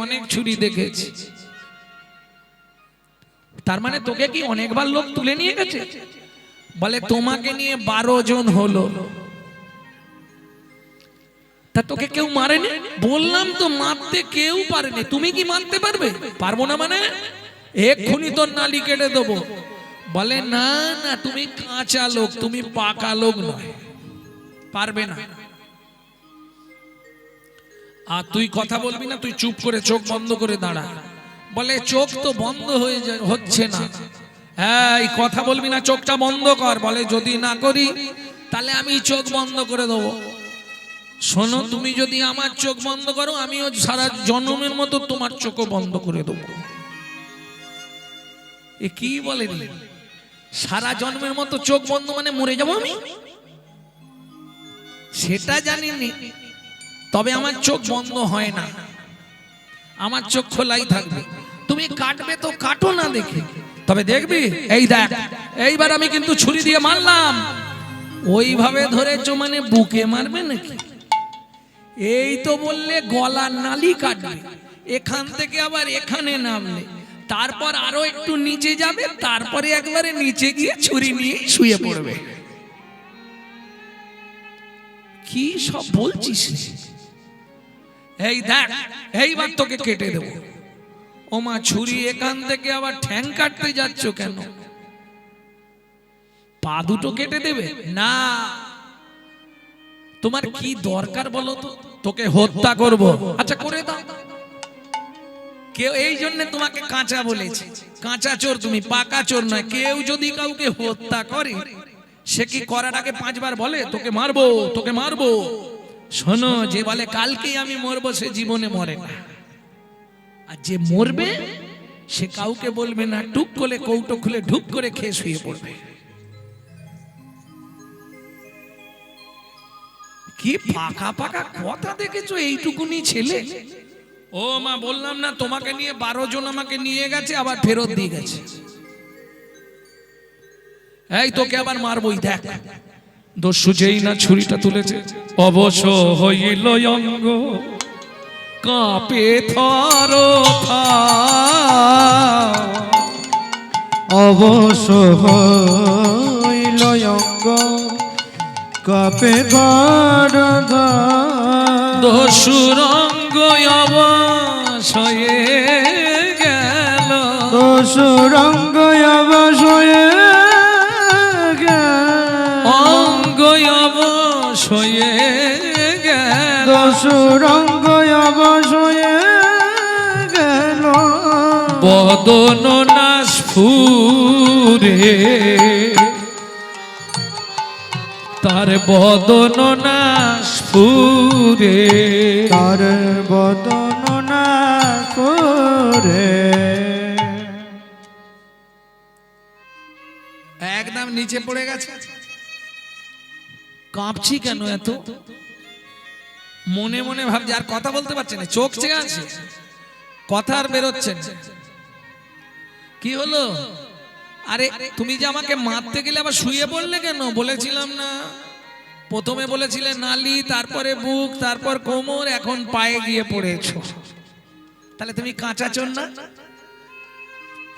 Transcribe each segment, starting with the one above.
অনেক ছুরি দেখেছি। তার মানে তোকে কি অনেকবার লোক তুলে নিয়ে গেছে? বলে তোমাকে নিয়ে 12 জন হলো, তা তোকে কেউ মারেনি? বললাম তো মারতে কেউ পারেনি, তুমি কি মারতে পারবে? পারবো না মানে এক্ষুনি তোর নালি কেটে দেবো। বলে না না, তুমি কাঁচা লোক, তুমি পাকা লোক নয়, পারবে না। আর তুই কথা বলবি না, তুই চুপ করে চোখ বন্ধ করে দাঁড়া। বলে চোখ তো বন্ধ হয়ে হচ্ছে না। হ্যাঁ, এই কথা বলবি না, চোখটা বন্ধ কর। বলে যদি না করি তাহলে আমি চোখ বন্ধ করে দেবো। শোনো, তুমি যদি আমার চোখ বন্ধ করো, আমিও সারা জন্মের মতো তোমার চোখও বন্ধ করে দেবো। এ কি বলে রে? সারা জন্মের মতো চোখ বন্ধ মানে মরে যাবো আমি? সেটা জানিনি, তবে আমার চোখ বন্ধ হয় না, আমার চোখ খোলাই থাকবে। তুমি কাটবে তো কাটো না দেখে, তবে দেখবি এই দেখ, এইবার আমি কিন্তু ছুরি দিয়ে মারলাম। ওইভাবে ধরেছো মানে বুকে মারবে নাকি? এই তো বললে গলার নালি কাটবে, এখান থেকে আবার এখানে নামলে, তারপর আরো একটু নিচে যাবে, তারপরে একবারে নিচে গিয়ে ছুরি নিয়ে শুয়ে পড়বে। কি সব বলছিস? এই দেখ, এইবার তোকে কেটে দেবো। ও মা, ছুরি এখান থেকে আবার ঠ্যাং কাটতে যাচ্ছ কেন? পা দুটো কেটে দেবে না? তোমার কি দরকার বলো তো? তোকে হত্যা করব, আচ্ছা করে দাও। কেউ এই জন্য তোমাকে কাঁচা বলেছে, কাঁচা চোর তুমি, পাকা চোর নয়। কেউ যদি কাউকে হত্যা করে, সে কি করার আগে 5 বার বলে তোকে মারবো, তোকে মারবো? শোনো, যে বলে কালকেই আমি মরবো, সে জীবনে মরে না। আর যে মরবে, সে কাউকে বলবে না, টুক করে কৌটো খুলে ঢুক করে খেয়ে শুয়ে পড়বে। কি পাকা পাকা কথা দেখেছো এইটুকুনি ছেলে? ও মা, বললাম না তোমাকে নিয়ে 12 জন আমাকে নিয়ে গেছে, আবার ফেরত দিয়ে গেছে। এই তোকে আবার মারবই, দেখ। দস্যু যেই না ছুরিটা তুলেছে, অবশ হইল অঙ্গ, কাঁপে থর অবশ হইল অঙ্গ, কাঁপে থর। দস্যুর অঙ্গ অবশ হয়ে গেল, দস্যুর অঙ্গ অবশ হয়ে গেল, অঙ্গ অবশ হয়ে গেল, দস্যুর অঙ্গ অবশ হয়ে গেল। বদন নাশ ফুরে, তার বদন নাশ ফুরে, তার বদন নাশ ফুরে। একদম নিচে পড়ে গেছে। কাঁপছি কেন এত? মনে মনে ভাবছি, আর কথা বলতে পারছে না, চোখ চেয়ে আছে, কথা আর বেরোচ্ছে না। কি হলো? আরে তুমি যে আমাকে মারতে গেলে আবার শুয়ে পড়লে কেন? বলেছিলাম না, প্রথমে বলেছিলে নালি, তারপরে বুক, তারপর কোমর, এখন পায়ে গিয়ে পড়েছো। তাহলে তুমি কাঁচা চোর না?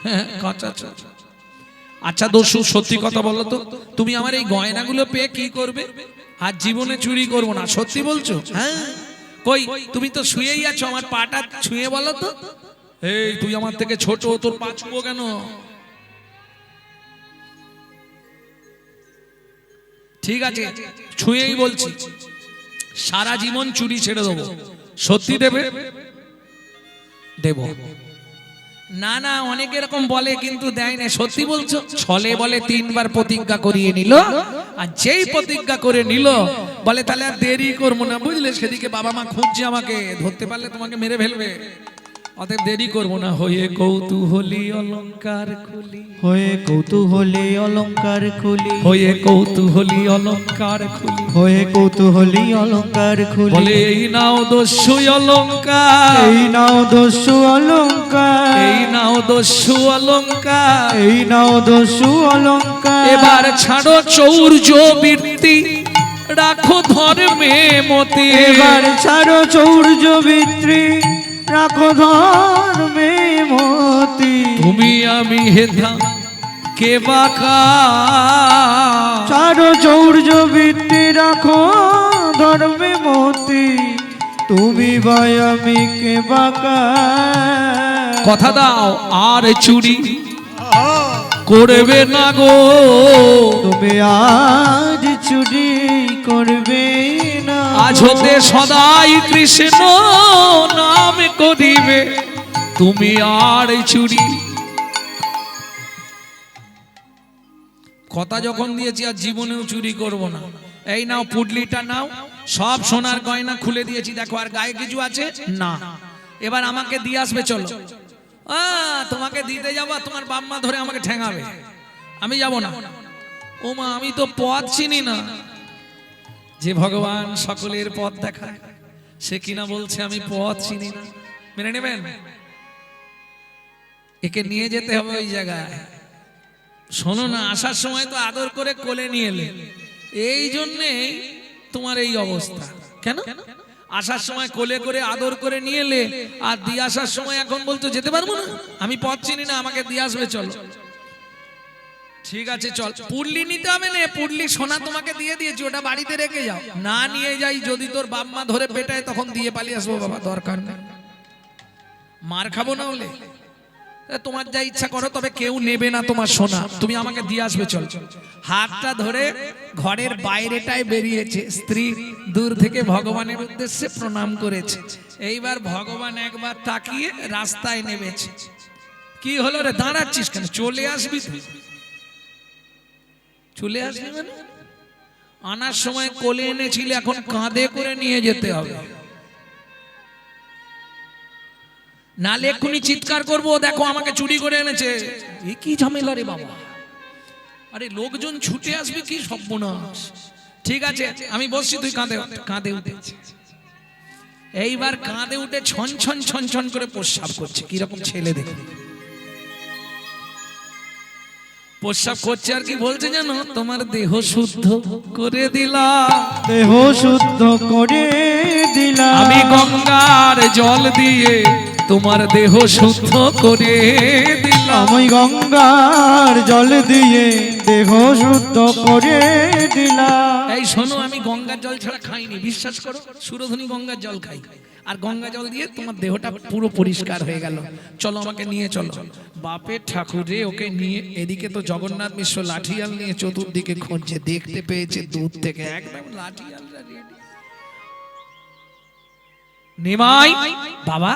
হ্যাঁ, কাঁচা চোর। আচ্ছা দস্যু, সত্যি কথা বলো তো, তুমি আমার এই গয়নাগুলো পেয়ে কি করবে? আর জীবনে চুরি করবো না, সত্যি বলছো? হ্যাঁ। কই, তুমি তো শুয়েই আছো, আমার পাটা ছুঁয়ে বলো তো। এই তুই আমার থেকে ছোট, তোর পা ছুঁবো কেন? ঠিক আছে, ছুঁয়েই বলছি, সারা জীবন চুরি ছেড়ে দেবো। সত্যি দেবে? দেব না? না, অনেক এরকম বলে কিন্তু দেয় না। সত্যি বলছো? ছলে বলে 3 বার প্রতিজ্ঞা করিয়ে নিল, আর যেই প্রতিজ্ঞা করে নিল, বলে তাহলে আর দেরি করবো না, বুঝলে? সেদিকে বাবা মা খুঁজছে আমাকে, ধরতে পারলে তোমাকে মেরে ফেলবে, অতএব দেরি করবো না। হয়ে কৌতূহলী অলংকার খুলি, হয়ে কৌতূহলী অলংকার খুলি, হয়ে কৌতূহলী অলংকার খুলি, হয়ে কৌতূহলী অলংকার খুলি। বলে এই নাও দস্যু অলংকার, এই নাও দস্যু অলংকার, এই নাও দস্যু অলংকার, এই নাও দস্যু অলংকার। এবার ছাড়ো চৌর্য বৃত্তি, রাখো ধর্মে মতি। এবার ছাড়ো চৌর্য বৃত্তি, রাখো ধর্মে মতি। তুমি আমি হেথা কে বাকা, চারো চৌর্য বৃত্তি রাখো ধর্মে মতি। তুমি ভাই আমি কে বাকা। কথা দাও আর চুরি করবে না গো, তুমি আজ চুরি করবে না। আজ হতে সদাই কৃষ্ণ নাম করিবে, তুমি আর চুরি। কথা যখন দিয়েছি আর জীবনেও চুরি করব না। এই নাও পুডলিটা নাও, সব সোনার গয়না খুলে দিয়েছি, দেখো আর গায়ে কিছু আছে না। এবার আমাকে দিয়ে আসবে, চলো। তোমাকে দিতে যাবো, তোমার বাম্মা ধরে আমাকে ঠেঙাবে, আমি যাব না। ও মা, আমি তো পথ চিনি না। যে ভগবান সকলের পথ দেখায়, সে কিনা বলছে আমি পথ চিনি না। মেনে নেবেন? একে নিয়ে যেতে হবে ওই জায়গায়। শোনো না, আসার সময় তো আদর করে কোলে নিয়ে এলে, এই জন্যেই তোমার এই অবস্থা। কেন? আসার সময় কোলে করে আদর করে নিয়ে এলে, আর দিয়ে আসার সময় এখন বলতো যেতে পারবো না, আমি পথ চিনি না, আমাকে দিয়ে আসবে, চলো। ঠিক আছে চল। পুডলি নিতে হবে না, পুডলি সোনা তোমাকে দিয়ে দিয়েছি, ওটা বাড়িতে রেখে যাও। না নিয়ে যাই, যদি তোর বাপ মা ধরে পেটায় তখন দিয়ে পালিয়ে আসবো। বাবা দরকার নেই, মার খাবো না হলে। তোমার যা ইচ্ছা করো, তবে কেউ নেবে না তোমার সোনা, তুমি আমাকে দিয়ে আসবে, চল। হাতটা ধরে ঘরের বাইরেটায় বেরিয়েছে, স্ত্রী দূর থেকে ভগবানের উদ্দেশ্যে প্রণাম করেছে। এইবার ভগবান একবার তাকিয়ে রাস্তায় নেমেছে। কি হলো রে, দাঁড়াচ্ছিস কেন? চলে আসবি তো। চলে আসবি মানে? আনার সময় কোলে এনেছিলে, এখন কাঁধে করে নিয়ে যেতে হবে, নালে এক্ষুনি চিৎকার করবো, দেখো আমাকে চুরি করে এনেছে। এ কি ঝামেলা রে বাবা, আরে লোকজন ছুটে আসবে, কি সর্বনাশ। ঠিক আছে আমি বসছি, তুই কাঁধে উঠ। কাঁধে উঠেছে, এইবার কাঁধে উঠে ছন ছন ছন ছন করে প্রস্রাব করছে। কিরকম ছেলে দেখে প্রস্রাব করছে, আর কি বলছে জানো? তোমার দেহ শুদ্ধ করে দিলাম, দেহ শুদ্ধ করে দিলাম, আমি গঙ্গার জল দিয়ে তোমার দেহ শুদ্ধ করে দিলাম। আমি গঙ্গার জল দিয়ে দেহ শুদ্ধ করে দিলাম। এই শোনো, আমি গঙ্গার জল ছাড়া খাইনি, বিশ্বাস করো। সুরধনী গঙ্গার জল খাই, আর গঙ্গা জল দিয়ে তোমার দেহটা পুরো পরিষ্কার হয়ে গেল। চলো আমাকে নিয়ে চলো। বাপের ঠাকুরে ওকে নিয়ে, এদিকে তো জগন্নাথ মিশ্র লাঠিয়াল নিয়ে চতুর্দিকে খুঁজছে, দেখতে পেয়েছে দূর থেকে একদম লাঠিয়ালরা রেডি। নিমাই, বাবা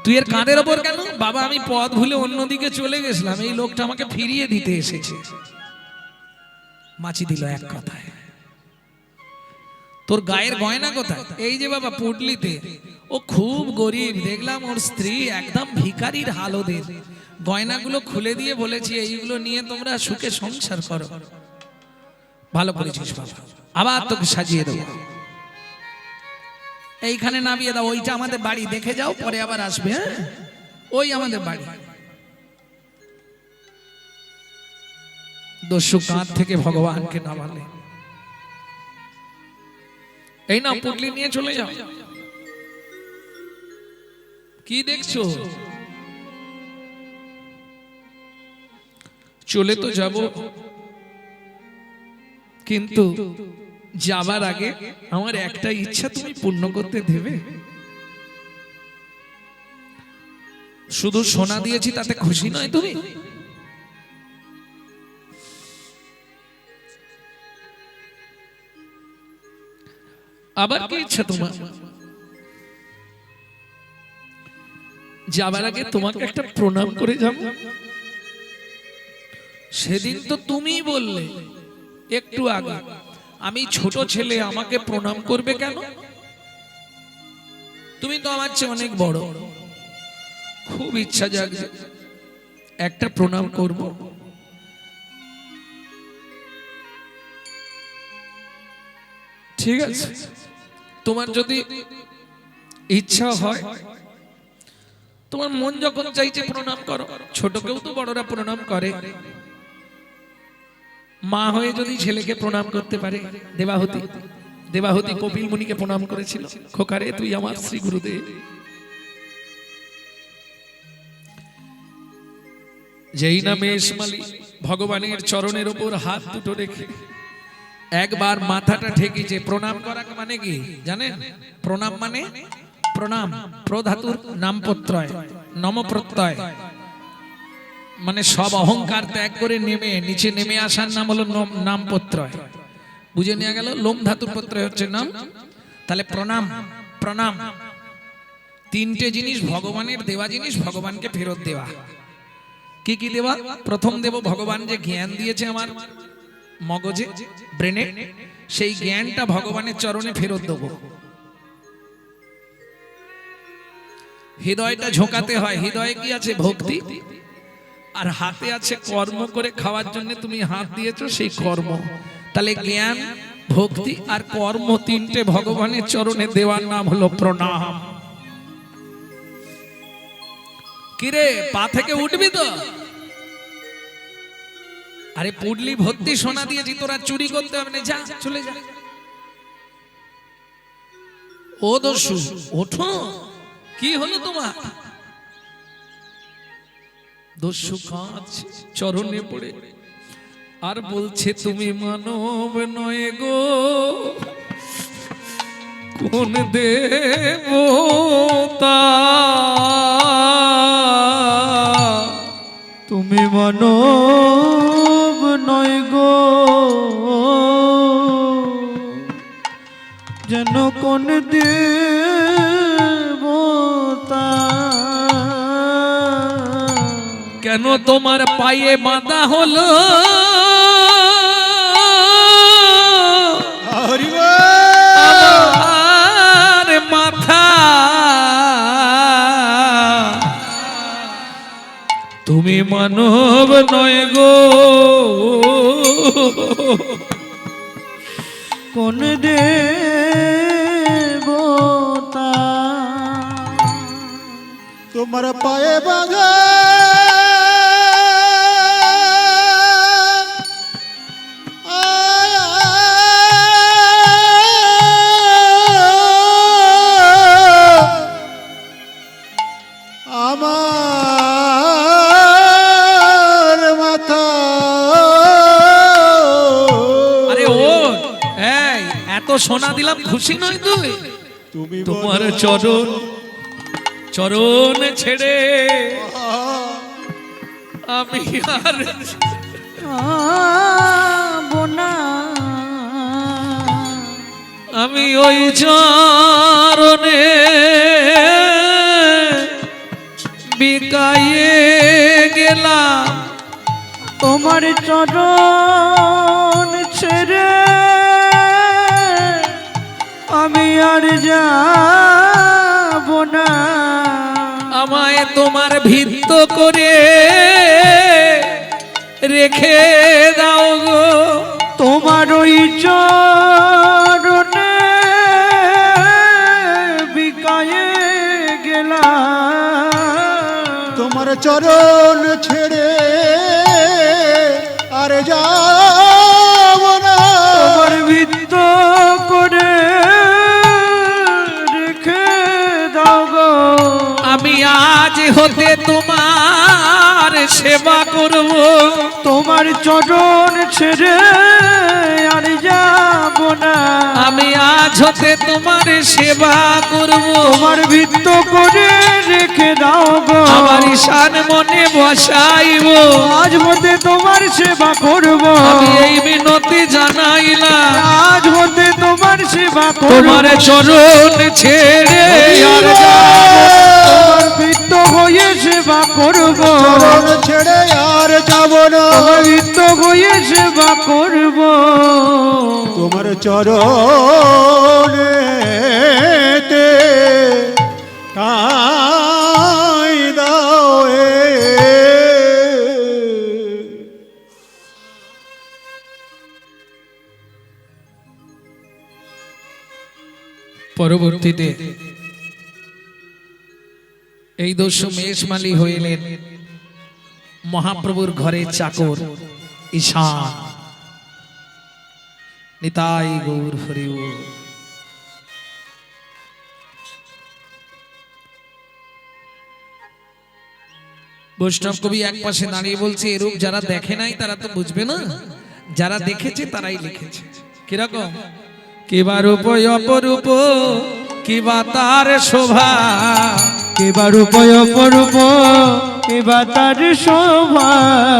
তুই এর কাঁধের ওপর কেন? বাবা আমি পথ ভুলে অন্যদিকে চলে গেছিলাম, এই লোকটা আমাকে ফিরিয়ে দিতে এসেছে। মাছি দিল এক কথায়। তোর গায়ের গয়না কোথায়? এই যে বাবা পুডলিতে। ও খুব গরিব, দেখলাম ওর স্ত্রী একদম ভিখারির হালদের। গয়নাগুলো খুলে দিয়ে বলেছি, এইগুলো নিয়ে তোমরা সুখে সংসার করো। ভালো করেছিস বাবা, আবার তোকে সাজিয়ে দেবো। এইখানে নামিয়ে দাও, ওইটা আমাদের বাড়ি, দেখে যাও, পরে আবার আসবে। হ্যাঁ, ওই আমাদের বাড়ি। দস্যু কাঁধ থেকে ভগবানকে নামালে। এই না পুটলি নিয়ে চলে যাও। কি দেখছো? চলে তো যাব, কিন্তু যাবার আগে আমার একটা ইচ্ছা তুমি পূর্ণ করতে দেবে? শুধু সোনা দিয়েছি তাতে খুশি নয় তুমি? আবার কি ইচ্ছা তোমার? যাবার আগে তোমাকে একটা প্রণাম করে যাব। সেদিন তো তুমিই বললে একটু আগে, আমি ছোট ছেলে, আমাকে প্রণাম করবে কেন? তুমি তো আমার চেয়ে অনেক বড়। খুব ইচ্ছা জাগছে একটা প্রণাম করব। ঠিক আছে, তোমার যদি ইচ্ছা হয়, তোমার মন যখন চাইছে প্রণাম করো। ছোটকেও তো বড়রা প্রণাম করে। মা হয়ে যদি ছেলেকে প্রণাম করতে পারে, দেবাহুতি কপিল মুনিকে প্রণাম করেছিল, খোকারে তুই আমার শ্রী গুরুদেব। যেই না মেষমালী ভগবানের চরণের উপর হাত দুটো রেখে একবার মাথাটা ঠেকিয়েছে। প্রণাম করা মানে কি জানেন? প্রণাম মানে প্রণাম, প্রধাতুর নাম প্রত্যয়, নম প্রত্যয়, মানে সব অহংকার ত্যাগ করে নেমে নিচে নেমে আসার নাম হলো নাম প্রত্যয়। বুঝে নেওয়া গেল? লোম ধাতুর প্রত্যয় হচ্ছে নাম। তাহলে প্রণাম, প্রণাম তিনটে জিনিস ভগবানের দেওয়া জিনিস, ভগবানকে ফেরত দেওয়া। কি কি দেওয়া? প্রথম দেব ভগবান যে জ্ঞান দিয়েছে আমার মগজে, ব্রেনে, সেই জ্ঞানটা ভগবানের চরণে ফেরত দেব। হৃদয়টা ঝোঁকাতে হয়। হৃদয়ে কি আছে? ভক্তি। আর হাতে আছে কর্ম করে খাওয়ার জন্য তুমি হাত দিয়েছো, সেই কর্ম। তাহলে জ্ঞান, ভক্তি আর কর্ম তিনটে ভগবানের চরণে দেওয়ার নাম হলো প্রণাম। কিরে পা থেকে উঠবি তো? আরে পুডলি ভর্তি সোনা দিয়েছি, তোরা চুরি করতে হবে না, যা চলে যা। ও দস্যু ওঠো, কি হলো তোমার? দস্যু কাঁদছে চরণে পড়ে আর বলছে, তুমি মানব নয় গো, কোন দেবতা? তুমি মানব নয় গো, যেন কোন দেবতা। কেন তোমার পায়ে বাঁধা হলো আর মাথা? তুমি মানব নয় গো, কোন দেবতা? তোমার পায়ে বাঁধা আমার মাথা। আরে ও এই এত সোনা দিলাম, খুশি নয় তুই? তুমি তোমার চরণ চরণ ছেড়ে আমি আর বোনা, আমি ওই চরণে বিকায়ে গেলাম। তোমার চরণ ছেড়ে আমি আর যাব না। আমায় তোমার ভিত্ত করে রেখে দাও গো। তোমার ওই চরণে বিকায়ে গেলাম। তোমার চরণ ছেড়ে আর যাব না। তোমার ভিত্ত করে রেখে দাও গো। আমি আজ হতে তোমার সেবা করব। তোমার চরণ ছেড়ে আর যাব না। আমি আজ হতে তোমার সেবা করব। তোমার ভিত্ত করে রেখে দাও গো। আমার ঈশান মনে বসাইব। আজ হতে তোমার সেবা করব। আমি এই মিনতি জানাইলাম। আজ হতে তোমার সেবা করব। তোমার চরণ ছেড়ে আর তোমার ভিত্ত হয়ে সেবা করব। চরণ ছেড়ে আর যাব না। তোমার ভিত্ত হয়ে সেবা করব। তোমার চরণেতে ঠাঁই দাও হে। পরবর্তীতে এই দস্যু মেষমালী হইলেন মহাপ্রভুর ঘরে চাকর ঈশান। নিতাই গৌর হরি বল। বৈষ্ণব কবি এক পাশে দাঁড়িয়ে বলছে এরূপ যারা দেখে নাই তারা তো বুঝবে না, যারা দেখেছে তারাই লিখেছে। কিরকম? কিবা রূপ অপরূপ, কিবা তার শোভা, কিবা রূপ অপরূপ, কিবা তার শোভা।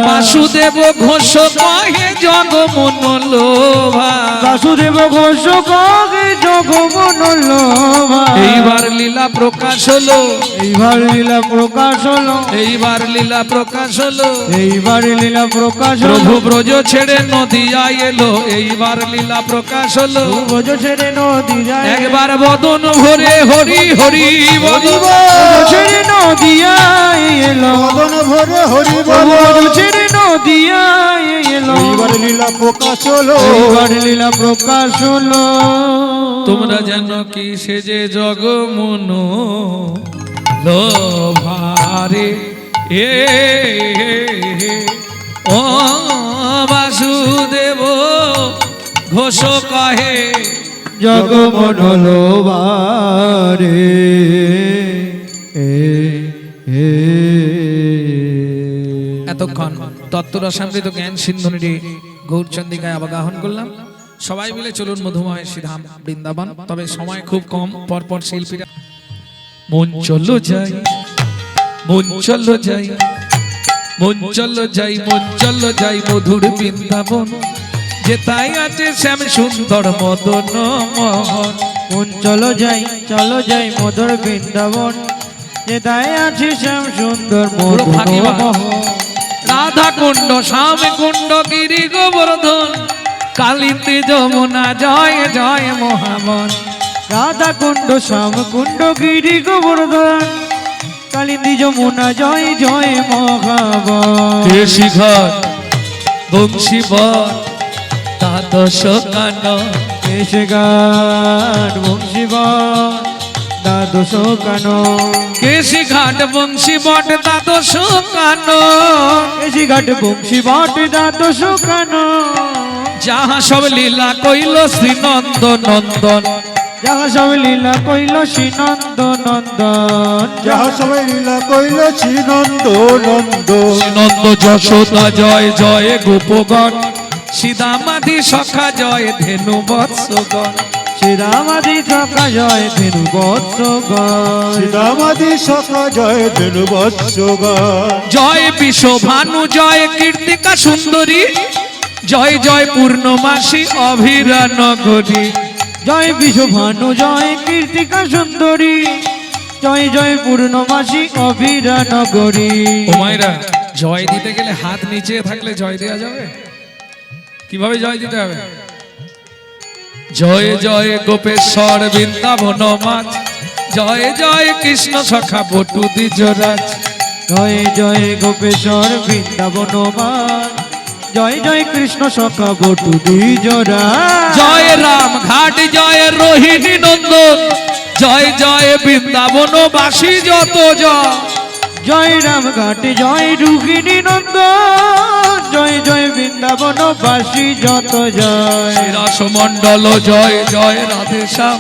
বাসুদেব ঘোষ কহে জগমন লোভা, বাসুদেব ঘোষ কহে জগমন লোভা। এইবার লীলা প্রকাশ হলো, এইবার লীলা প্রকাশ হলো, এইবার লীলা প্রকাশ হলো। এইবার লীলা প্রকাশ হলো। প্রভু ব্রজ ছেড়ে নদিয়ায় এলো, এইবার লীলা প্রকাশ হলো। ব্রজ ছেড়ে নদী যায়, একবার বদন ভরে হরি হরি বল, ব্রজ ছেড়ে নদিয়ায় এলো। মদন ভরে হরি বল, ব্রজ ছেড়ে নদিয়ায় এলো। এইবার লীলা প্রকাশ হলো। এইবার লীলা প্রকাশ হলো। তোমরা যেন কি সেজে জগমন লোভারে এ ও বাসুদেব ঘোষ কহে জগমন লোভারে এতক্ষণ তত্ত্বরসামৃত জ্ঞান সিন্ধুনিটি গৌরচন্দিকায় অবগাহন করলাম। সবাই মিলে চলুন মধুময় শ্রীধাম বৃন্দাবন। তবে সময় খুব কম, পরপর শিল্পীরা মন চলো যাই, মন চলো যাই, মন চলো যাই, মন চলো যাই মধুর বৃন্দাবন, যেতাই আছে শ্যাম সুন্দর মদন মোহন। মন চলো যাই, চলো যাই মধুর বৃন্দাবন, যেটাই আছে শ্যাম সুন্দর পুরো ফাঁকিবাজ। মধুর। রাধা কুণ্ড, শ্যাম কুণ্ড, গিরি গোবর্ধন, কালিন্দী যমুনা, জয় জয় মহাবন। রাধা কুণ্ড, শ্যাম কুণ্ড, গিরি গোবর্ধন, কালিন্দী যমুনা, জয় জয় মহাবন। কেশি ঘর বংশী বর দ্বাদশ কান, এসে গান বংশীবন দ্বাদশ কান। কেশি ঘাট বংশী বট দ্বাদশ কান, এসে ঘাট বংশীবন দ্বাদশ কান। যাহা সব লীলা কইল শ্রীনন্দ নন্দন, যাহা সব লীলা কইল শ্রীনন্দ নন্দন। যাহা সবাই লীলা কইল শ্রীনন্দ নন্দ। শ্রীনন্দ যশোদা জয় জয় গোপগণ, সীতামাধি সখা জয় ধেনু বৎসগণ। শ্রীরামাদি সখা জয় ধেনু বৎসগণ। সীতামাদি সখা জয় ধেনু বৎসগণ। জয় বিশ্বভানু জয় কীর্তিকা সুন্দরী, জয় জয় পূর্ণমাসী অভিরা নগরী। জয় বিশ্বভানু জয় কীর্তিকা সুন্দরী, জয় জয় পূর্ণমাসী অভিরা নগরী। ও মায়েরা, জয় দিতে গেলে হাত নিচে থাকলে জয় দেওয়া যাবে? কিভাবে জয় দিতে হবে? জয় জয় গোপেশ্বর বৃন্দাবন মাছ, জয় জয় কৃষ্ণ সখা বটু দ্বিজরাজ। জয় জয় গোপেশ্বর বৃন্দাবন মান, জয় জয় কৃষ্ণ সখা বটু দ্বিজরা। জয় রাম ঘাট জয় রোহিণী নন্দন, জয় জয় বৃন্দাবন বাসী যত জয়। জয় রাম ঘাটে জয় রুহিণী নন্দন, জয় জয় বৃন্দাবন বাসী যত জয়। রসমণ্ডল জয় জয় রাধেশ্যাম,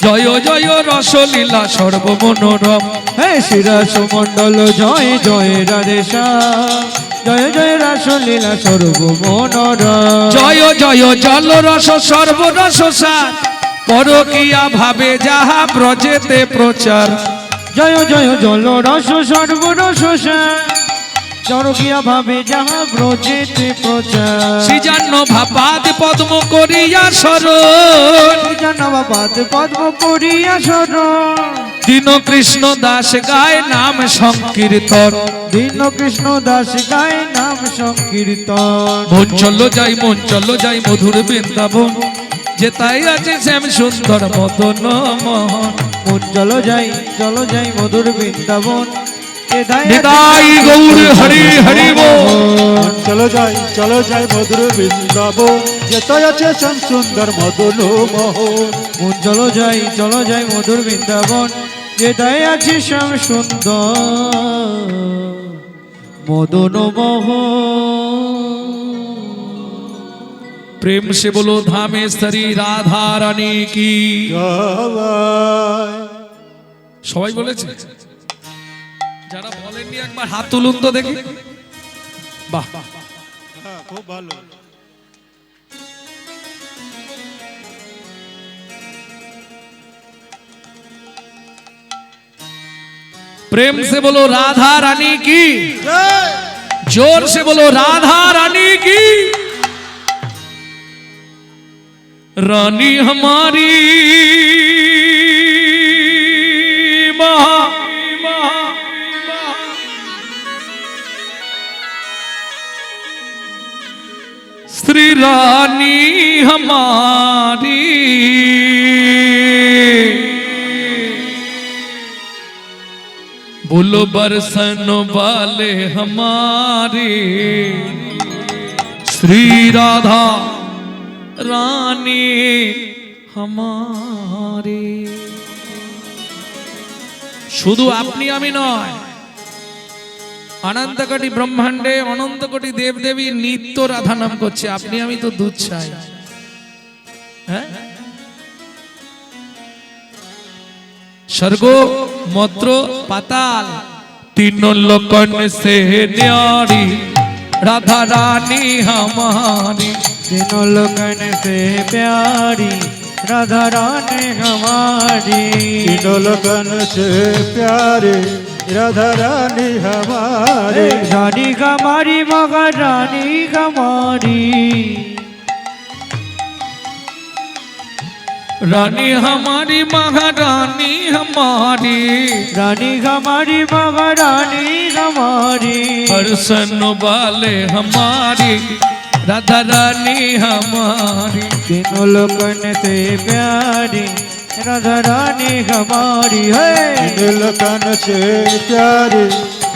জয় জয় রসলীলা সর্বমনোরম। হে শিরাস মণ্ডল জয় জয় রাধেশ্যাম, জয় জয় রাসলীলা সর্বমনোরম। জয় জয় জল রস সর্বরস সার, পরকিয়া ভাবে যাহা ব্রজেতে প্রচার। জয় জয় জল রস সর্বরস জড়কিয়া ভাবে যাহা ব্রজেতে প্রচার। সৃজান্ন ভাপাদ পদ্ম করিয়া শরণ, জানাবাদ পদ্ম করিয়া শরণ। দীন কৃষ্ণ দাস গায় নাম সংকীর্তন। দীন কৃষ্ণ দাস গায় নাম সংকীর্তন। মন চলো যাই, মন চলো যাই মধুর বৃন্দাবন, যেতাই আছে শ্যাম সুন্দর মদন মোহন। মন চলো যাই মধুর বৃন্দাবন, নিতাই গৌর হরি হরি বল। চলো যাই মধুর বৃন্দাবন, যেতাই আছে শ্যাম সুন্দর মদন মোহন। মন চলো যাই মধুর বৃন্দাবন, যেটাই আছে শ্যাম সুন্দর মদন মোহন। प्रेम से बोलो धामेश्वरी राधा रानी की। জয়। সবাই বলেছে যারা বলেননি একবার হাত তুলুন তো দেখি। বাহ, হ্যাঁ, খুব ভালো। प्रेम से बोलो राधा रानी की, জয়। जोर से बोलो राधा रानी की। रानी हमारी श्री रानी हमारी बोलो बरसन वाले हमारे श्री राधा रानी हमारे। শুধু আপনি আমি নয়, অনন্ত কোটি ব্রহ্মাণ্ডে অনন্ত কোটি দেব দেবী নিত্য রাধা নাম করছে, আপনি আমি তো দুধ চাই। হ্যাঁ, स्वर्ग मत्र पाताल तीनों लोकन से न्यारी राधा रानी हमारी। तीनों लोगन से प्यारी राधा रानी हमारी। तीनों लोगन से प्यारे राधा रानी हमारे। रानी हमारी महारानी हमारी। रानी हमारी महारानी हमारी। रानी हमारी महारानी हमारी। हर्षण वाले हमारी राधा रानी हमारी। तीनों लोगन से प्यारी राधा रानी हमारी है। तीनों लोगन से प्यारे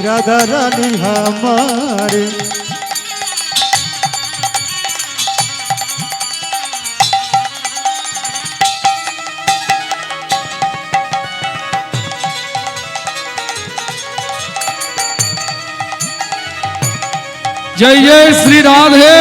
राधा रानी हमारे। जय जय श्री राधे।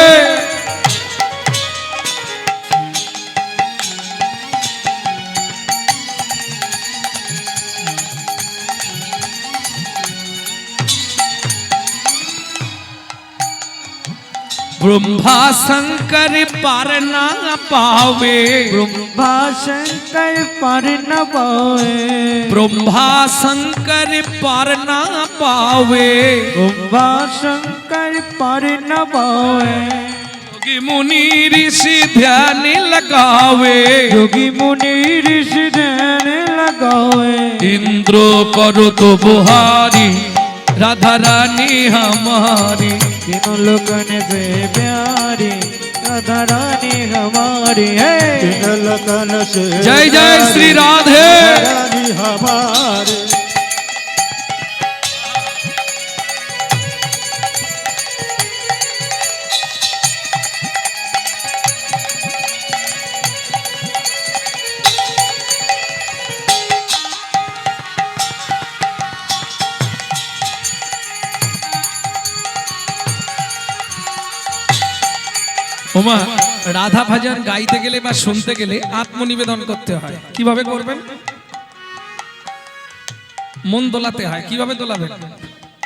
ब्रह्मा शंकर पार ना पावे। ब्रह्मा शंकर पर न पावे। ब्रह्मा शंकर पार ना पावे। ब्रह्मा शंकर पर न पावे। योगी मुनि ऋषि ध्यान लगावे। योगी मुनि ऋषि ध्यान लगावे। इंद्र करो तो बुहारी राधा रानी हमारी। तीनों लोगन से प्यारी राधा रानी हमारी है। तीनों लोगन से जय जय श्री राधे। रानी हमारे। ওমা, রাধা ভজন গাইতে গেলে বা শুনতে গেলে আত্মনিবেদন করতে হয়। কিভাবে করবেন? মন দোলাতে হয়। কিভাবে দোলাবেন?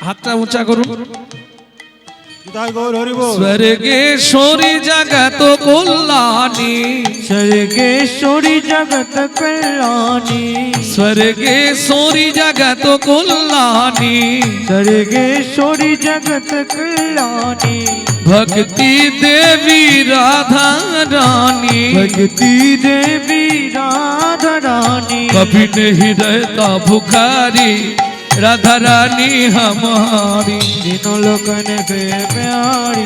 হাতটা উঁচা করুন। जय गौर हरि बोल। स्वर्गेश्वरी जगत कल्याणी। स्वर्गेश्वरी जगत कल्याणी। स्वर्गेश्वरी जगत कल्याणी। स्वर्गेश्वरी जगत कल्याणी। भक्ति देवी राधा रानी। भक्ति देवी राधा रानी। कभी नहीं रहता भुखारी राधा रानी हमारी। तीनों लोगन से प्यारी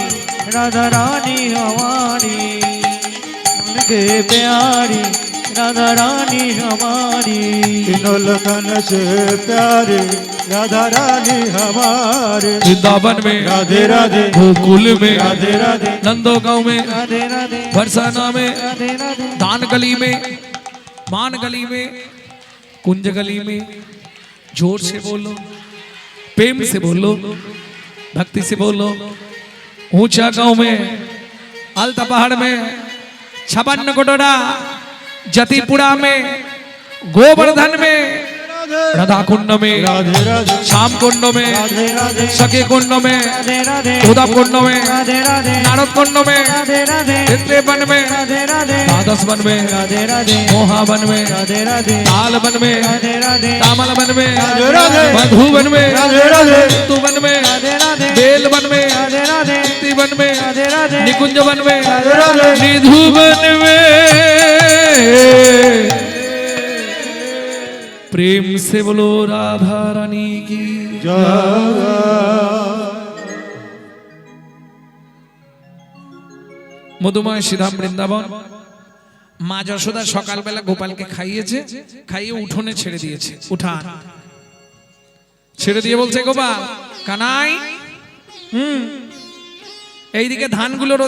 राधा रानी हमारी। उनके प्यारी राधा रानी हमारी। तीनों लोगन से प्यारे राधा रानी हमारे। वृंदावन में राधे राधे। गोकुल में राधे राधे। नंदो गांव में राधे राधे। बरसाना में राधे राधे। दान गली में मान गली में कुंज गली में। जोर से बोलो, प्रेम से बोलो, भक्ति से बोलो। ऊंचा गांव में, अलता पहाड़ में, 56 कोटोरा, जतीपुरा में, गोवर्धन में, राधे राधा कुंड में, राधे राधे श्याम कुंड में, राधे राधे सखी कुंड में, राधे राधे उद्धव कुंड में, राधे राधे नारद कुंड में, राधे राधे चित्रे वन में, राधे राधे द्वादश वन में, राधे राधे मोहा वन में, राधे राधे ताल वन में, राधे राधे तामल वन में, राधे राधे मधु वन में, राधे राधे तु वन में, राधे राधे बेल वन में, राधे राधे मुक्ति वन में, राधे राधे निकुंज वन में, राधे राधे निधु वन में। प्रेम से बोलो राधा रानी की। মধুময় শ্রীধাম বৃন্দাবন। মা যশোদা সকালবেলা গোপালকে খাইয়েছে, খাইয়ে উঠোনে ছেড়ে দিয়েছে। উঠান ছেড়ে দিয়ে বলছে, গোপাল কানাই, এইদিকে ধানগুলো